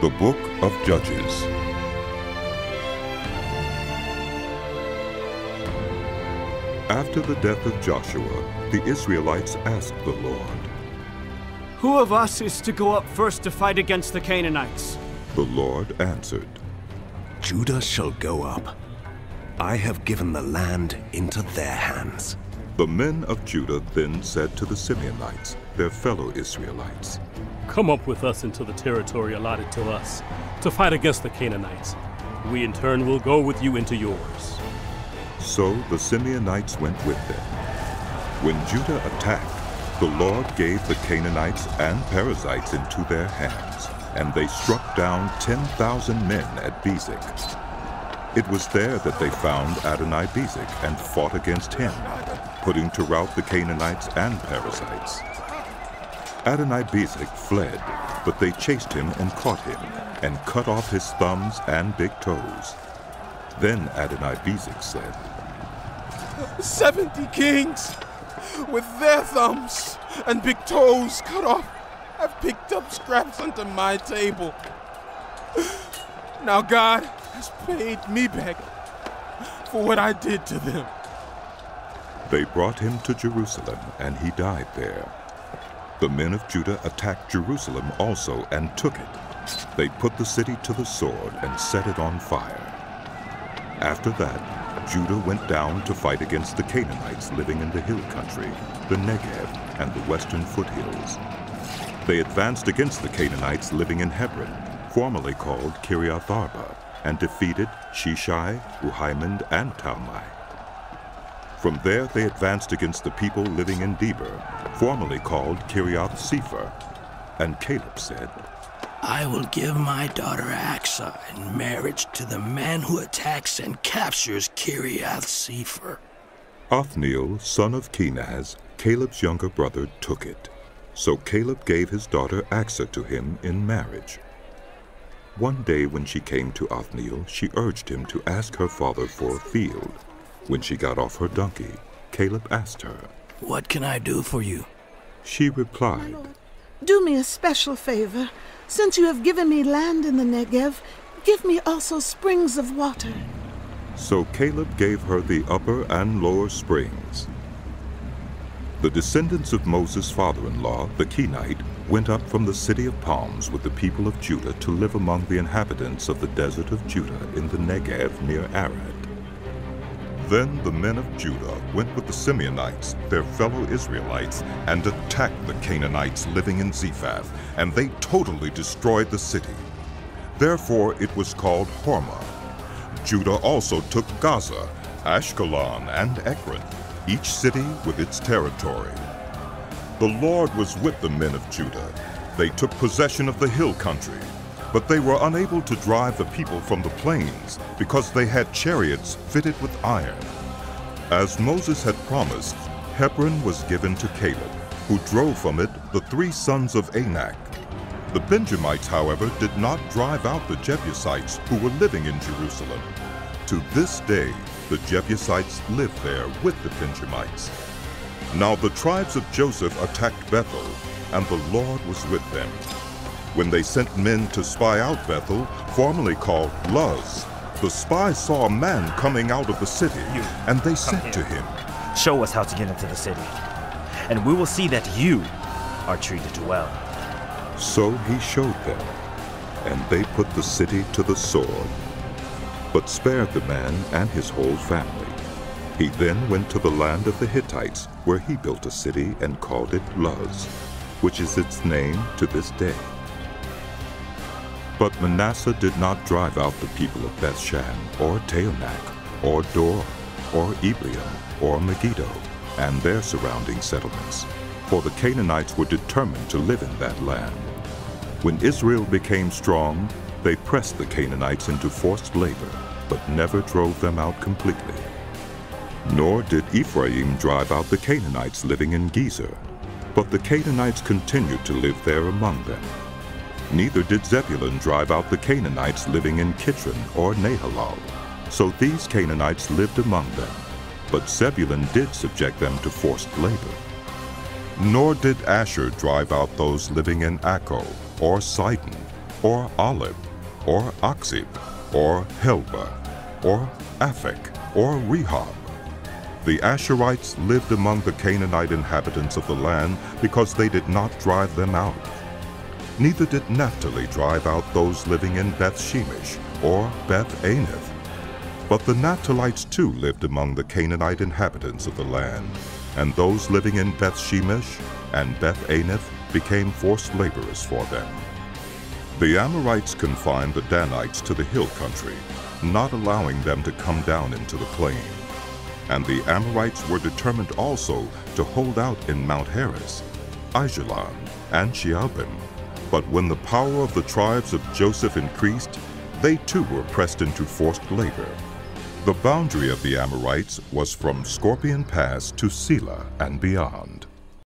The Book of Judges. After the death of Joshua, the Israelites asked the Lord, "Who of us is to go up first to fight against the Canaanites?" The Lord answered, "Judah shall go up. I have given the land into their hands." The men of Judah then said to the Simeonites, their fellow Israelites, "Come up with us into the territory allotted to us to fight against the Canaanites. We in turn will go with you into yours." So the Simeonites went with them. When Judah attacked, the Lord gave the Canaanites and Perizzites into their hands, and they struck down 10,000 men at Bezek. It was there that they found Adoni-Bezek and fought against him, putting to rout the Canaanites and Perizzites. Adoni-Bezek fled, but they chased him and caught him, and cut off his thumbs and big toes. Then Adoni-Bezek said, 70 kings, with their thumbs and big toes cut off, have picked up scraps under my table. Now God has paid me back for what I did to them." They brought him to Jerusalem, and he died there. The men of Judah attacked Jerusalem also and took it. They put the city to the sword and set it on fire. After that, Judah went down to fight against the Canaanites living in the hill country, the Negev, and the western foothills. They advanced against the Canaanites living in Hebron, formerly called Kiriath Arba, and defeated Sheshai, Uhiman, and Talmai. From there they advanced against the people living in Debir, formerly called Kiriath Sepher. And Caleb said, "I will give my daughter Axa in marriage to the man who attacks and captures Kiriath Sepher." Othniel, son of Kenaz, Caleb's younger brother, took it. So Caleb gave his daughter Axa to him in marriage. One day when she came to Othniel, she urged him to ask her father for a field. When she got off her donkey, Caleb asked her, "What can I do for you?" She replied, "Do me a special favor. Since you have given me land in the Negev, give me also springs of water." So Caleb gave her the upper and lower springs. The descendants of Moses' father-in-law, the Kenite, went up from the city of palms with the people of Judah to live among the inhabitants of the desert of Judah in the Negev near Arad. Then the men of Judah went with the Simeonites, their fellow Israelites, and attacked the Canaanites living in Zephath, and they totally destroyed the city. Therefore it was called Hormah. Judah also took Gaza, Ashkelon, and Ekron, each city with its territory. The Lord was with the men of Judah. They took possession of the hill country, but they were unable to drive the people from the plains because they had chariots fitted with iron. As Moses had promised, Hebron was given to Caleb, who drove from it the 3 sons of Anak. The Benjamites, however, did not drive out the Jebusites who were living in Jerusalem. To this day, the Jebusites live there with the Benjamites. Now the tribes of Joseph attacked Bethel, and the Lord was with them. When they sent men to spy out Bethel, formerly called Luz, the spies saw a man coming out of the city, and they said to him, "Show us how to get into the city, and we will see that you are treated well." So he showed them, and they put the city to the sword, but spared the man and his whole family. He then went to the land of the Hittites, where he built a city and called it Luz, which is its name to this day. But Manasseh did not drive out the people of Bethshan, or Taanach, or Dor, or Ibleam, or Megiddo, and their surrounding settlements, for the Canaanites were determined to live in that land. When Israel became strong, they pressed the Canaanites into forced labor, but never drove them out completely. Nor did Ephraim drive out the Canaanites living in Gezer, but the Canaanites continued to live there among them. Neither did Zebulun drive out the Canaanites living in Kitron or Nahalal. So these Canaanites lived among them, but Zebulun did subject them to forced labor. Nor did Asher drive out those living in Acco or Sidon, or Olib, or Oxib, or Helba, or Aphek, or Rehob. The Asherites lived among the Canaanite inhabitants of the land because they did not drive them out. Neither did Naphtali drive out those living in Beth-Shemesh or Beth-Anath. But the Naphtalites too lived among the Canaanite inhabitants of the land, and those living in Beth-Shemesh and Beth-Anath became forced laborers for them. The Amorites confined the Danites to the hill country, not allowing them to come down into the plain. And the Amorites were determined also to hold out in Mount Heres, Aijalon, and Shealbim. But when the power of the tribes of Joseph increased, they too were pressed into forced labor. The boundary of the Amorites was from Scorpion Pass to Selah and beyond.